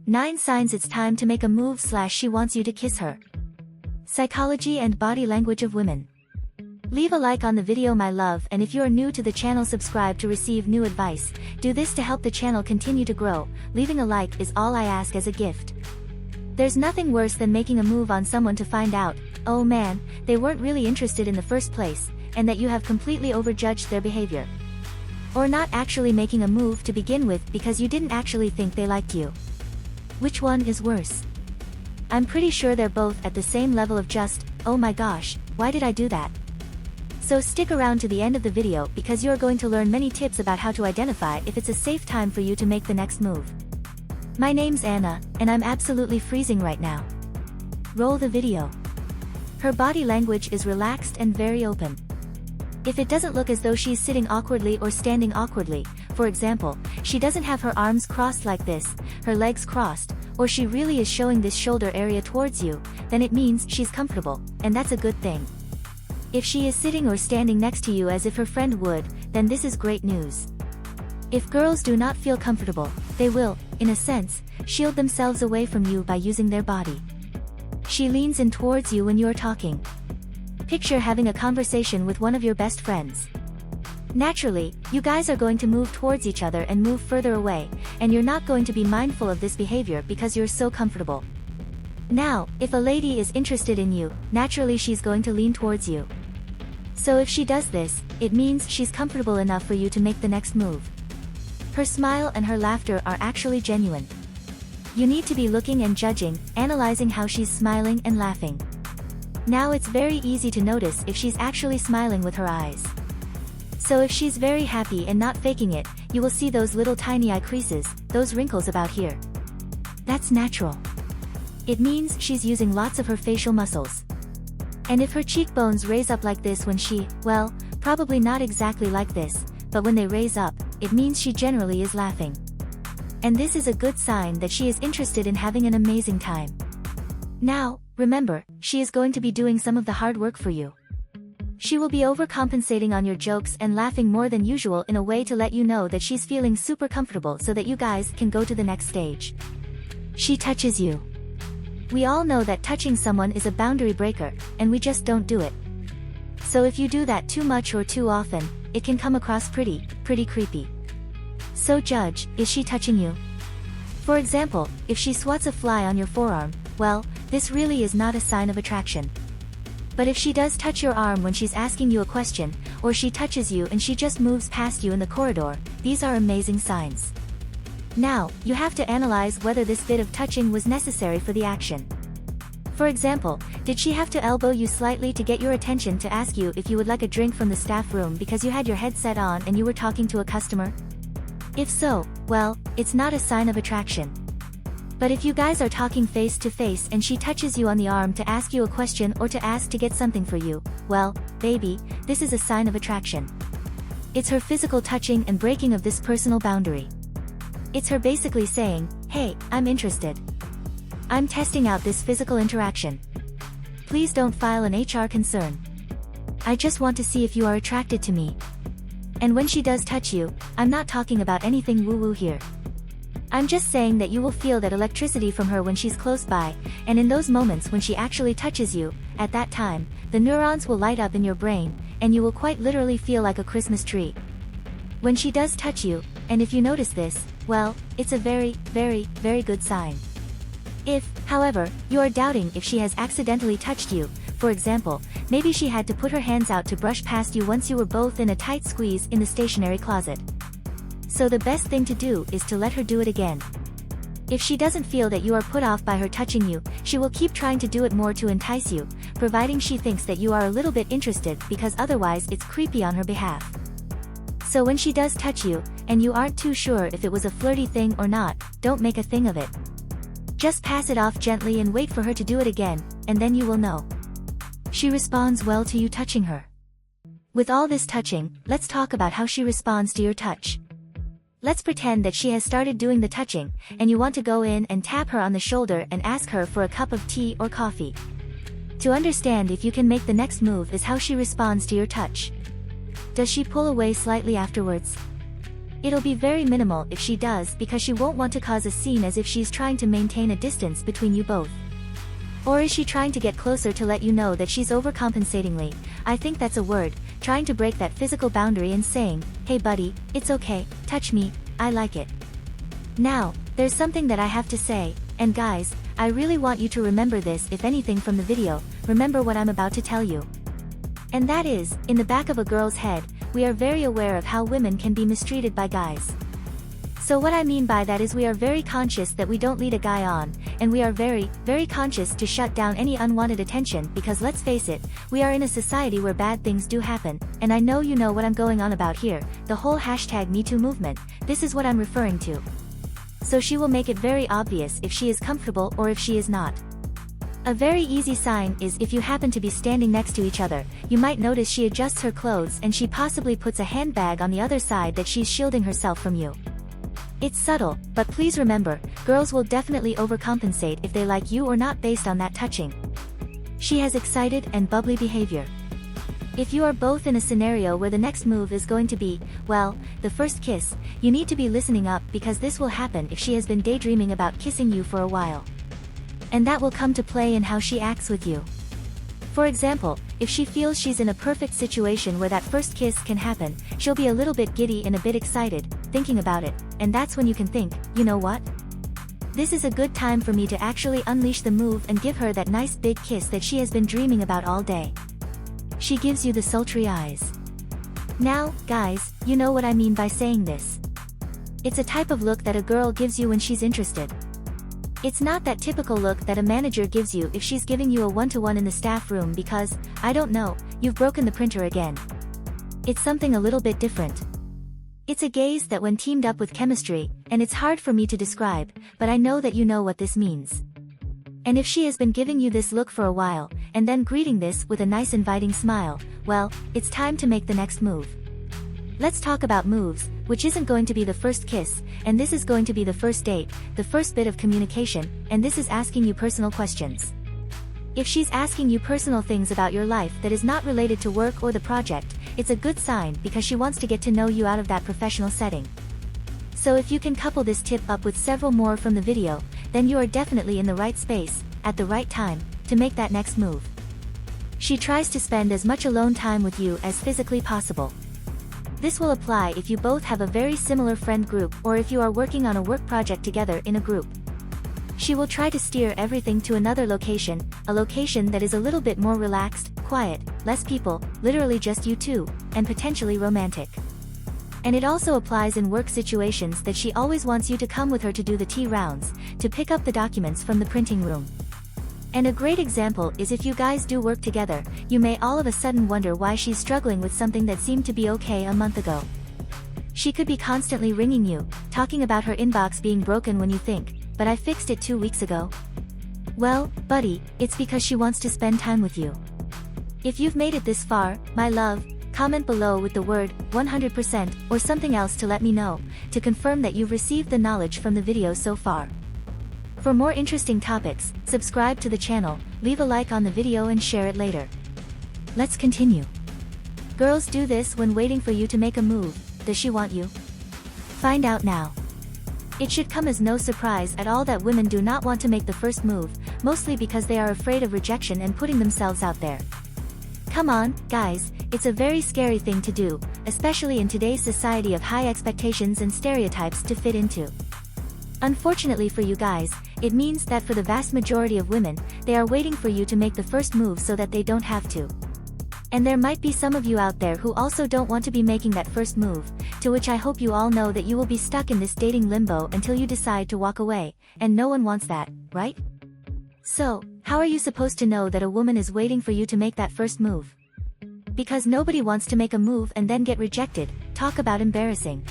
9 signs it's time to make a move / she wants you to kiss her. Psychology and body language of women. Leave a like on the video my love, and if you are new to the channel, subscribe to receive new advice. Do this to help the channel continue to grow. Leaving a like is all I ask as a gift. There's nothing worse than making a move on someone to find out, oh man, they weren't really interested in the first place, and that you have completely overjudged their behavior. Or not actually making a move to begin with because you didn't actually think they liked you. Which one is worse? I'm pretty sure they're both at the same level of just, oh my gosh, why did I do that? So stick around to the end of the video because you're going to learn many tips about how to identify if it's a safe time for you to make the next move. My name's Anna, and I'm absolutely freezing right now. Roll the video. Her body language is relaxed and very open. If it doesn't look as though she's sitting awkwardly or standing awkwardly, for example, she doesn't have her arms crossed like this, her legs crossed, or she really is showing this shoulder area towards you, then it means she's comfortable, and that's a good thing. If she is sitting or standing next to you as if her friend would, then this is great news. If girls do not feel comfortable, they will, in a sense, shield themselves away from you by using their body. She leans in towards you when you are talking. Picture having a conversation with one of your best friends. Naturally, you guys are going to move towards each other and move further away, and you're not going to be mindful of this behavior because you're so comfortable. Now, if a lady is interested in you, naturally she's going to lean towards you. So if she does this, it means she's comfortable enough for you to make the next move. Her smile and her laughter are actually genuine. You need to be looking and judging, analyzing how she's smiling and laughing. Now it's very easy to notice if she's actually smiling with her eyes. So if she's very happy and not faking it, you will see those little tiny eye creases, those wrinkles about here. That's natural. It means she's using lots of her facial muscles. And if her cheekbones raise up like this when she, well, probably not exactly like this, but when they raise up, it means she generally is laughing. And this is a good sign that she is interested in having an amazing time. Now, remember, she is going to be doing some of the hard work for you. She will be overcompensating on your jokes and laughing more than usual in a way to let you know that she's feeling super comfortable so that you guys can go to the next stage. She touches you. We all know that touching someone is a boundary breaker, and we just don't do it. So if you do that too much or too often, it can come across pretty creepy. So judge, is she touching you? For example, if she swats a fly on your forearm, well, this really is not a sign of attraction. But if she does touch your arm when she's asking you a question, or she touches you and she just moves past you in the corridor, these are amazing signs. Now, you have to analyze whether this bit of touching was necessary for the action. For example, did she have to elbow you slightly to get your attention to ask you if you would like a drink from the staff room because you had your headset on and you were talking to a customer? If so, well, it's not a sign of attraction. But if you guys are talking face to face and she touches you on the arm to ask you a question or to ask to get something for you, well, baby, this is a sign of attraction. It's her physical touching and breaking of this personal boundary. It's her basically saying, hey, I'm interested. I'm testing out this physical interaction. Please don't file an HR concern. I just want to see if you are attracted to me. And when she does touch you, I'm not talking about anything woo-woo here. I'm just saying that you will feel that electricity from her when she's close by, and in those moments when she actually touches you, at that time, the neurons will light up in your brain, and you will quite literally feel like a Christmas tree. When she does touch you, and if you notice this, well, it's a very good sign. If, however, you are doubting if she has accidentally touched you, for example, maybe she had to put her hands out to brush past you once you were both in a tight squeeze in the stationery closet. So the best thing to do is to let her do it again. If she doesn't feel that you are put off by her touching you, she will keep trying to do it more to entice you, providing she thinks that you are a little bit interested because otherwise it's creepy on her behalf. So when she does touch you, and you aren't too sure if it was a flirty thing or not, don't make a thing of it. Just pass it off gently and wait for her to do it again, and then you will know. She responds well to you touching her. With all this touching, let's talk about how she responds to your touch. Let's pretend that she has started doing the touching, and you want to go in and tap her on the shoulder and ask her for a cup of tea or coffee. To understand if you can make the next move is how she responds to your touch. Does she pull away slightly afterwards? It'll be very minimal if she does, because she won't want to cause a scene, as if she's trying to maintain a distance between you both. Or is she trying to get closer to let you know that she's overcompensatingly, I think that's a word, trying to break that physical boundary and saying, hey buddy, it's okay, touch me, I like it. Now, there's something that I have to say, and guys, I really want you to remember this. If anything from the video, remember what I'm about to tell you. And that is, in the back of a girl's head, we are very aware of how women can be mistreated by guys. So what I mean by that is we are very conscious that we don't lead a guy on, and we are very, very conscious to shut down any unwanted attention, because let's face it, we are in a society where bad things do happen, and I know you know what I'm going on about here, the whole #MeToo movement, this is what I'm referring to. So she will make it very obvious if she is comfortable or if she is not. A very easy sign is if you happen to be standing next to each other, you might notice she adjusts her clothes and she possibly puts a handbag on the other side, that she's shielding herself from you. It's subtle, but please remember, girls will definitely overcompensate if they like you or not based on that touching. She has excited and bubbly behavior. If you are both in a scenario where the next move is going to be, well, the first kiss, you need to be listening up, because this will happen if she has been daydreaming about kissing you for a while. And that will come to play in how she acts with you. For example, if she feels she's in a perfect situation where that first kiss can happen, she'll be a little bit giddy and a bit excited, thinking about it, and that's when you can think, you know what? This is a good time for me to actually unleash the move and give her that nice big kiss that she has been dreaming about all day. She gives you the sultry eyes. Now, guys, you know what I mean by saying this. It's a type of look that a girl gives you when she's interested. It's not that typical look that a manager gives you if she's giving you a one-to-one in the staff room because, I don't know, you've broken the printer again. It's something a little bit different. It's a gaze that when teamed up with chemistry, and it's hard for me to describe, but I know that you know what this means. And if she has been giving you this look for a while, and then greeting this with a nice inviting smile, well, it's time to make the next move. Let's talk about moves, which isn't going to be the first kiss, and this is going to be the first date, the first bit of communication, and this is asking you personal questions. If she's asking you personal things about your life that is not related to work or the project, it's a good sign, because she wants to get to know you out of that professional setting. So if you can couple this tip up with several more from the video, then you are definitely in the right space, at the right time, to make that next move. She tries to spend as much alone time with you as physically possible. This will apply if you both have a very similar friend group, or if you are working on a work project together in a group. She will try to steer everything to another location, a location that is a little bit more relaxed, quiet, less people, literally just you two, and potentially romantic. And it also applies in work situations that she always wants you to come with her to do the tea rounds, to pick up the documents from the printing room. And a great example is if you guys do work together, you may all of a sudden wonder why she's struggling with something that seemed to be okay a month ago. She could be constantly ringing you, talking about her inbox being broken when you think, but I fixed it 2 weeks ago. Well, buddy, it's because she wants to spend time with you. If you've made it this far, my love, comment below with the word 100% or something else to let me know, to confirm that you've received the knowledge from the video so far. For more interesting topics, subscribe to the channel, leave a like on the video and share it later. Let's continue. Girls do this when waiting for you to make a move. Does she want you? Find out now. It should come as no surprise at all that women do not want to make the first move, mostly because they are afraid of rejection and putting themselves out there. Come on, guys, it's a very scary thing to do, especially in today's society of high expectations and stereotypes to fit into. Unfortunately for you guys, it means that for the vast majority of women, they are waiting for you to make the first move so that they don't have to. And there might be some of you out there who also don't want to be making that first move, to which I hope you all know that you will be stuck in this dating limbo until you decide to walk away, and no one wants that, right? So, how are you supposed to know that a woman is waiting for you to make that first move? Because nobody wants to make a move and then get rejected. Talk about embarrassing.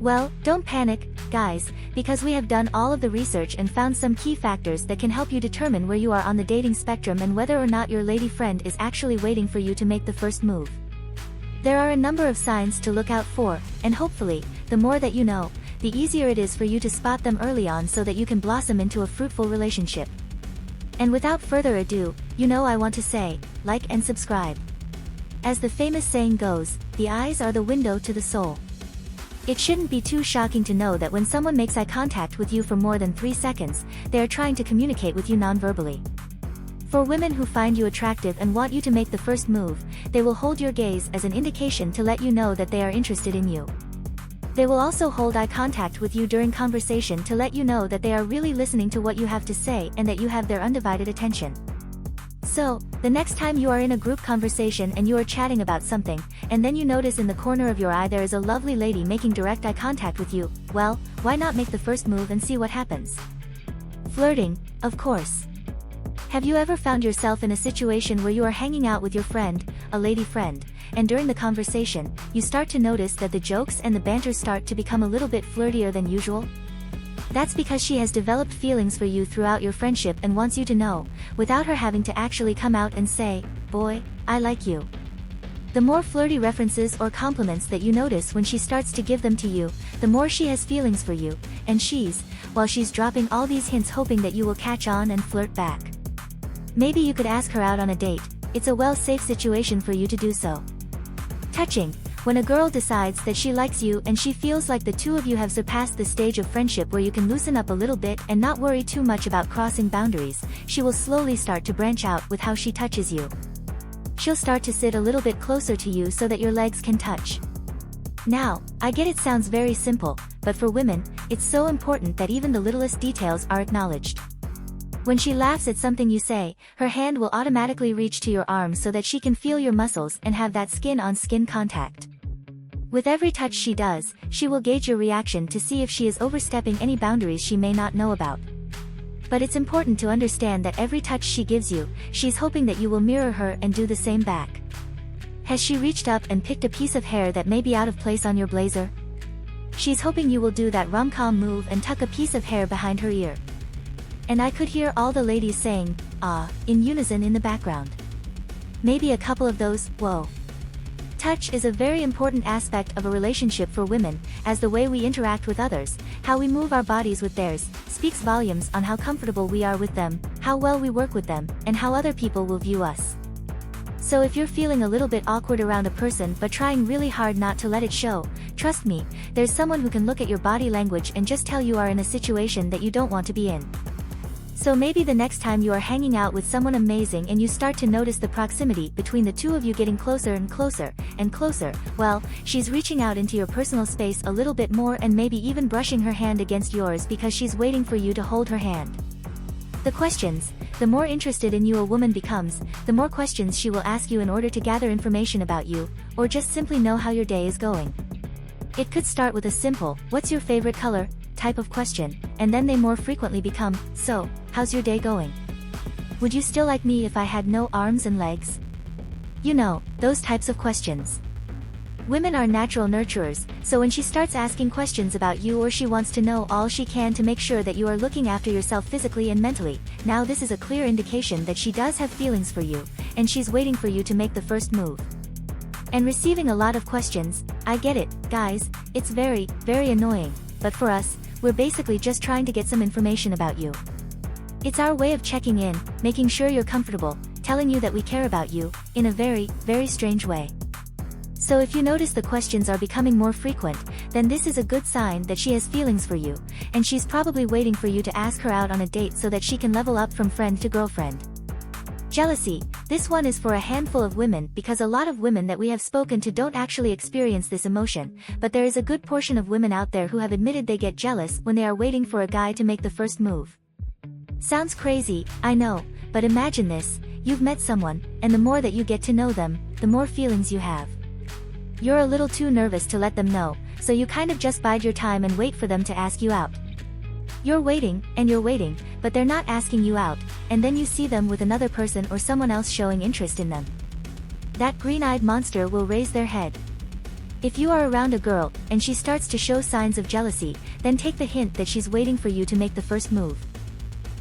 Well, don't panic, guys, because we have done all of the research and found some key factors that can help you determine where you are on the dating spectrum and whether or not your lady friend is actually waiting for you to make the first move. There are a number of signs to look out for, and hopefully, the more that you know, the easier it is for you to spot them early on so that you can blossom into a fruitful relationship. And without further ado, you know I want to say, like and subscribe. As the famous saying goes, the eyes are the window to the soul. It shouldn't be too shocking to know that when someone makes eye contact with you for more than 3 seconds, they are trying to communicate with you non-verbally. For women who find you attractive and want you to make the first move, they will hold your gaze as an indication to let you know that they are interested in you. They will also hold eye contact with you during conversation to let you know that they are really listening to what you have to say and that you have their undivided attention. So, the next time you are in a group conversation and you are chatting about something, and then you notice in the corner of your eye there is a lovely lady making direct eye contact with you, well, why not make the first move and see what happens? Flirting, of course. Have you ever found yourself in a situation where you are hanging out with your friend, a lady friend, and during the conversation, you start to notice that the jokes and the banter start to become a little bit flirtier than usual? That's because she has developed feelings for you throughout your friendship and wants you to know, without her having to actually come out and say, "Boy, I like you." The more flirty references or compliments that you notice when she starts to give them to you, the more she has feelings for you, and while she's dropping all these hints hoping that you will catch on and flirt back. Maybe you could ask her out on a date. It's a safe situation for you to do so. Touching. When a girl decides that she likes you and she feels like the two of you have surpassed the stage of friendship where you can loosen up a little bit and not worry too much about crossing boundaries, she will slowly start to branch out with how she touches you. She'll start to sit a little bit closer to you so that your legs can touch. Now, I get it sounds very simple, but for women, it's so important that even the littlest details are acknowledged. When she laughs at something you say, her hand will automatically reach to your arm so that she can feel your muscles and have that skin-on-skin contact. With every touch she does, she will gauge your reaction to see if she is overstepping any boundaries she may not know about. But it's important to understand that every touch she gives you, she's hoping that you will mirror her and do the same back. Has she reached up and picked a piece of hair that may be out of place on your blazer? She's hoping you will do that rom-com move and tuck a piece of hair behind her ear. And I could hear all the ladies saying, "Ah," in unison in the background. Maybe a couple of those, "whoa." Touch is a very important aspect of a relationship for women, as the way we interact with others, how we move our bodies with theirs, speaks volumes on how comfortable we are with them, how well we work with them, and how other people will view us. So if you're feeling a little bit awkward around a person but trying really hard not to let it show, trust me, there's someone who can look at your body language and just tell you are in a situation that you don't want to be in. So maybe the next time you are hanging out with someone amazing and you start to notice the proximity between the two of you getting closer and closer, and closer, well, she's reaching out into your personal space a little bit more and maybe even brushing her hand against yours because she's waiting for you to hold her hand. The questions. The more interested in you a woman becomes, the more questions she will ask you in order to gather information about you, or just simply know how your day is going. It could start with a simple, "What's your favorite color?" type of question, and then they more frequently become, "So, how's your day going? Would you still like me if I had no arms and legs?" You know, those types of questions. Women are natural nurturers, so when she starts asking questions about you or she wants to know all she can to make sure that you are looking after yourself physically and mentally, now this is a clear indication that she does have feelings for you, and she's waiting for you to make the first move. And receiving a lot of questions, I get it, guys, it's very, very annoying, but for us, we're basically just trying to get some information about you. It's our way of checking in, making sure you're comfortable, telling you that we care about you, in a very, very strange way. So if you notice the questions are becoming more frequent, then this is a good sign that she has feelings for you, and she's probably waiting for you to ask her out on a date so that she can level up from friend to girlfriend. Jealousy. This one is for a handful of women because a lot of women that we have spoken to don't actually experience this emotion, but there is a good portion of women out there who have admitted they get jealous when they are waiting for a guy to make the first move. Sounds crazy, I know, but imagine this, you've met someone, and the more that you get to know them, the more feelings you have. You're a little too nervous to let them know, so you kind of just bide your time and wait for them to ask you out. You're waiting, and you're waiting, but they're not asking you out, and then you see them with another person or someone else showing interest in them. That green-eyed monster will raise their head. If you are around a girl, and she starts to show signs of jealousy, then take the hint that she's waiting for you to make the first move.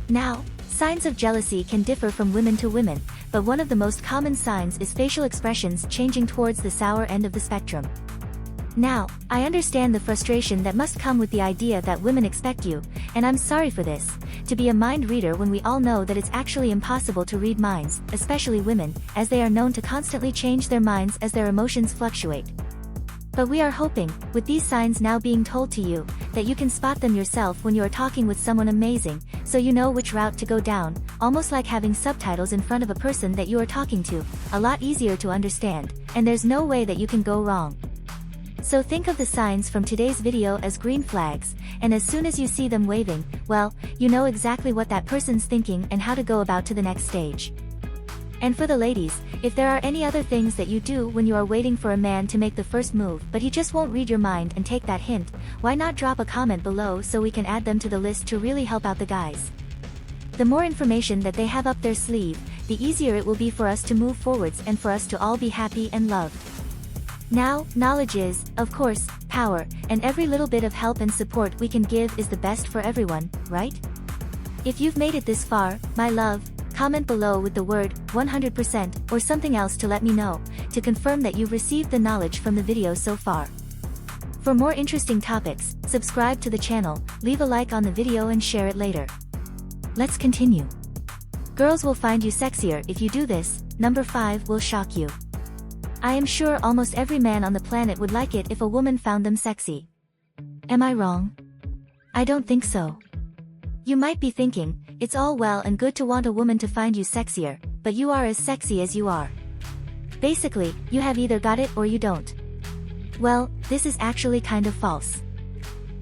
Now, signs of jealousy can differ from women to women, but one of the most common signs is facial expressions changing towards the sour end of the spectrum. Now, I understand the frustration that must come with the idea that women expect you, and I'm sorry for this, to be a mind reader when we all know that it's actually impossible to read minds, especially women, as they are known to constantly change their minds as their emotions fluctuate. But we are hoping, with these signs now being told to you, that you can spot them yourself when you are talking with someone amazing, so you know which route to go down, almost like having subtitles in front of a person that you are talking to, a lot easier to understand, and there's no way that you can go wrong. So think of the signs from today's video as green flags, and as soon as you see them waving, well, you know exactly what that person's thinking and how to go about to the next stage. And for the ladies, if there are any other things that you do when you are waiting for a man to make the first move but he just won't read your mind and take that hint, why not drop a comment below so we can add them to the list to really help out the guys. The more information that they have up their sleeve, the easier it will be for us to move forwards and for us to all be happy and loved. Now, knowledge is, of course, power, and every little bit of help and support we can give is the best for everyone, right? If you've made it this far, my love, comment below with the word 100% or something else to let me know, to confirm that you've received the knowledge from the video so far. For more interesting topics, subscribe to the channel, leave a like on the video and share it later. Let's continue. Girls will find you sexier if you do this. Number 5 will shock you. I am sure almost every man on the planet would like it if a woman found them sexy. Am I wrong? I don't think so. You might be thinking, it's all well and good to want a woman to find you sexier, but you are as sexy as you are. Basically, you have either got it or you don't. Well, this is actually kind of false.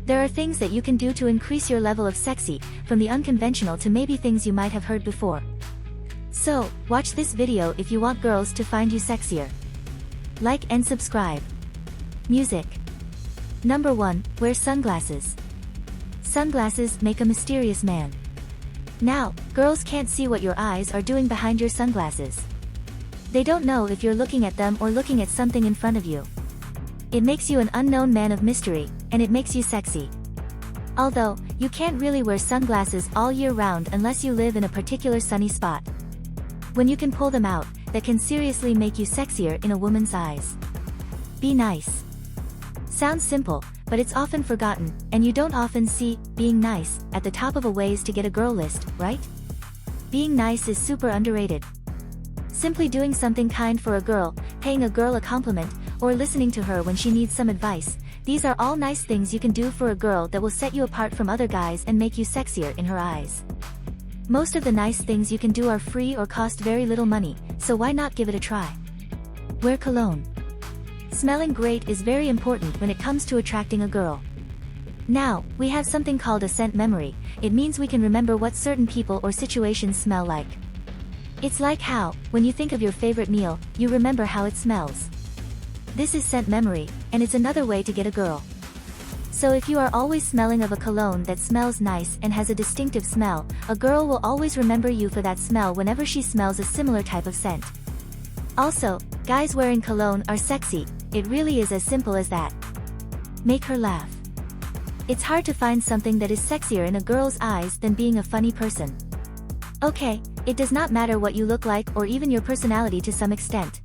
There are things that you can do to increase your level of sexy, from the unconventional to maybe things you might have heard before. So, watch this video if you want girls to find you sexier. Like and subscribe. Music. Number 1, wear sunglasses. Sunglasses make a mysterious man. Now, girls can't see what your eyes are doing behind your sunglasses. They don't know if you're looking at them or looking at something in front of you. It makes you an unknown man of mystery, and it makes you sexy. Although, you can't really wear sunglasses all year round unless you live in a particular sunny spot. When you can pull them out, that can seriously make you sexier in a woman's eyes. Be nice. Sounds simple, but it's often forgotten, and you don't often see being nice at the top of a ways to get a girl list, right? Being nice is super underrated. Simply doing something kind for a girl, paying a girl a compliment, or listening to her when she needs some advice, these are all nice things you can do for a girl that will set you apart from other guys and make you sexier in her eyes. Most of the nice things you can do are free or cost very little money, so why not give it a try? Wear cologne. Smelling great is very important when it comes to attracting a girl. Now, we have something called a scent memory. It means we can remember what certain people or situations smell like. It's like how, when you think of your favorite meal, you remember how it smells. This is scent memory, and it's another way to get a girl. So if you are always smelling of a cologne that smells nice and has a distinctive smell, a girl will always remember you for that smell whenever she smells a similar type of scent. Also, guys wearing cologne are sexy. It really is as simple as that. Make her laugh. It's hard to find something that is sexier in a girl's eyes than being a funny person. Okay, it does not matter what you look like or even your personality to some extent.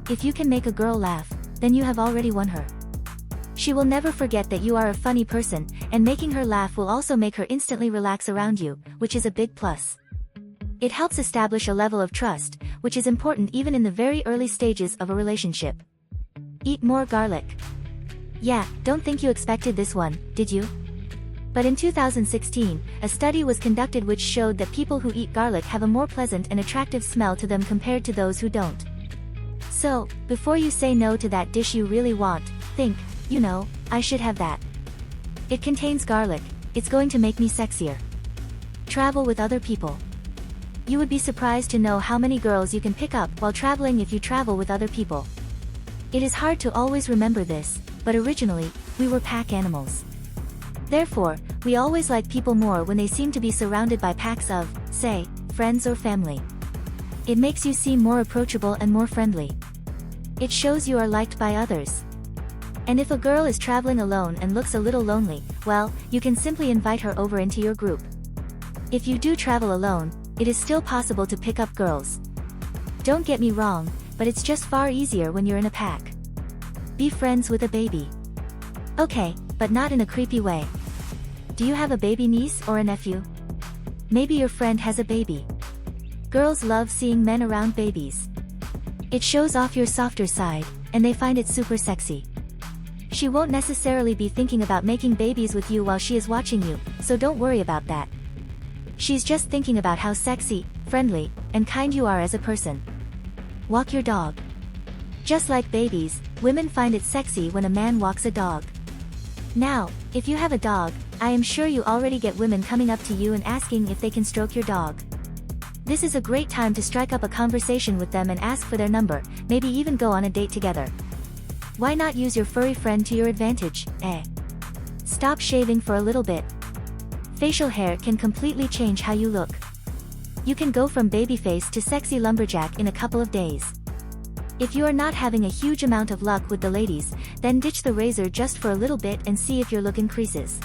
If you can make a girl laugh, then you have already won her. She will never forget that you are a funny person, and making her laugh will also make her instantly relax around you, which is a big plus. It helps establish a level of trust, which is important even in the very early stages of a relationship. Eat more garlic. Yeah, don't think you expected this one, did you? But in 2016, a study was conducted which showed that people who eat garlic have a more pleasant and attractive smell to them compared to those who don't. So, before you say no to that dish you really want, think, you know, I should have that. It contains garlic, it's going to make me sexier. Travel with other people. You would be surprised to know how many girls you can pick up while traveling if you travel with other people. It is hard to always remember this, but originally, we were pack animals. Therefore, we always like people more when they seem to be surrounded by packs of, say, friends or family. It makes you seem more approachable and more friendly. It shows you are liked by others. And if a girl is traveling alone and looks a little lonely, well, you can simply invite her over into your group. If you do travel alone, it is still possible to pick up girls. Don't get me wrong, but it's just far easier when you're in a pack. Be friends with a baby. Okay, but not in a creepy way. Do you have a baby niece or a nephew? Maybe your friend has a baby. Girls love seeing men around babies. It shows off your softer side, and they find it super sexy. She won't necessarily be thinking about making babies with you while she is watching you, so don't worry about that. She's just thinking about how sexy, friendly, and kind you are as a person. Walk your dog. Just like babies, women find it sexy when a man walks a dog. Now, if you have a dog, I am sure you already get women coming up to you and asking if they can stroke your dog. This is a great time to strike up a conversation with them and ask for their number, maybe even go on a date together. Why not use your furry friend to your advantage, eh? Stop shaving for a little bit. Facial hair can completely change how you look. You can go from babyface to sexy lumberjack in a couple of days. If you are not having a huge amount of luck with the ladies, then ditch the razor just for a little bit and see if your look increases.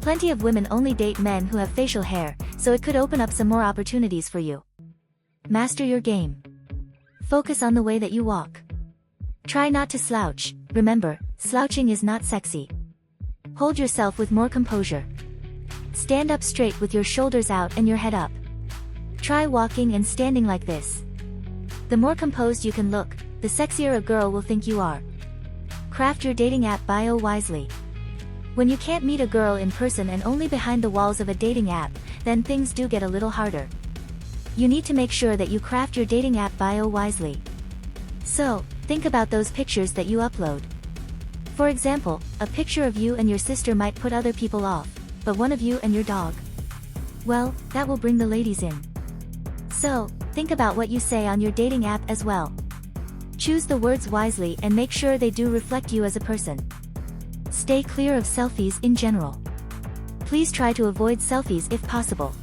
Plenty of women only date men who have facial hair, so it could open up some more opportunities for you. Master your game. Focus on the way that you walk. Try not to slouch. Remember, slouching is not sexy. Hold yourself with more composure. Stand up straight with your shoulders out and your head up. Try walking and standing like this. The more composed you can look, the sexier a girl will think you are. Craft your dating app bio wisely. When you can't meet a girl in person and only behind the walls of a dating app, then things do get a little harder. You need to make sure that you craft your dating app bio wisely. So, think about those pictures that you upload. For example, a picture of you and your sister might put other people off, but one of you and your dog. Well, that will bring the ladies in. So, think about what you say on your dating app as well. Choose the words wisely and make sure they do reflect you as a person. Stay clear of selfies in general. Please try to avoid selfies if possible.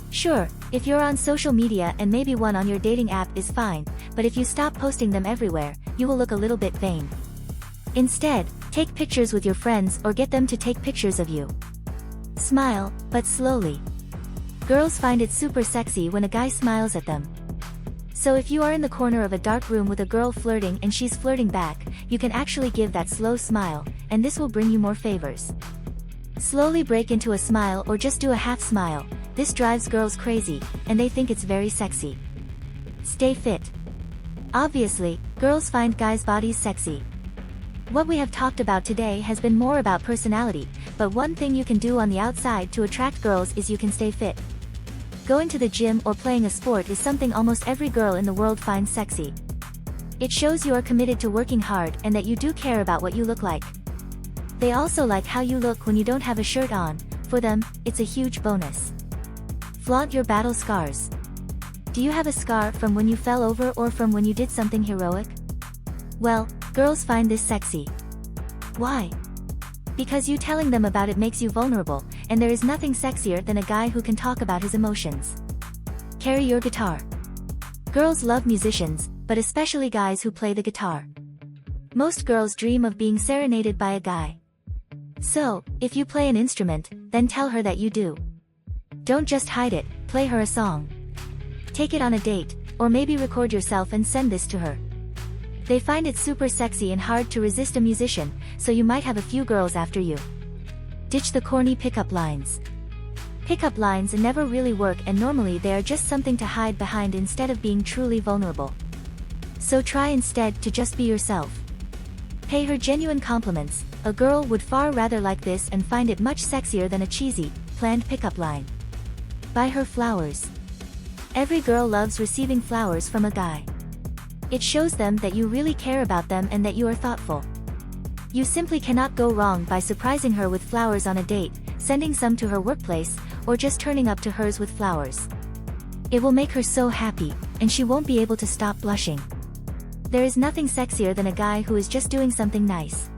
Sure, if you're on social media and maybe one on your dating app is fine, but if you stop posting them everywhere, you will look a little bit vain. Instead, take pictures with your friends or get them to take pictures of you. Smile, but slowly. Girls find it super sexy when a guy smiles at them. So if you are in the corner of a dark room with a girl flirting and she's flirting back, you can actually give that slow smile, and this will bring you more favors. Slowly break into a smile or just do a half smile. This drives girls crazy, and they think it's very sexy. Stay fit. Obviously, girls find guys' bodies sexy. What we have talked about today has been more about personality, but one thing you can do on the outside to attract girls is you can stay fit. Going to the gym or playing a sport is something almost every girl in the world finds sexy. It shows you are committed to working hard and that you do care about what you look like. They also like how you look when you don't have a shirt on. For them, it's a huge bonus. Flaunt your battle scars. Do you have a scar from when you fell over or from when you did something heroic? Well, girls find this sexy. Why? Because you telling them about it makes you vulnerable, and there is nothing sexier than a guy who can talk about his emotions. Carry your guitar. Girls love musicians, but especially guys who play the guitar. Most girls dream of being serenaded by a guy. So, if you play an instrument, then tell her that you do. Don't just hide it, play her a song. Take it on a date, or maybe record yourself and send this to her. They find it super sexy and hard to resist a musician, so you might have a few girls after you. Ditch the corny pickup lines. Pickup lines never really work and normally they are just something to hide behind instead of being truly vulnerable. So try instead to just be yourself. Pay her genuine compliments. A girl would far rather like this and find it much sexier than a cheesy, planned pickup line. Buy her flowers. Every girl loves receiving flowers from a guy. It shows them that you really care about them and that you are thoughtful. You simply cannot go wrong by surprising her with flowers on a date, sending some to her workplace, or just turning up to hers with flowers. It will make her so happy, and she won't be able to stop blushing. There is nothing sexier than a guy who is just doing something nice.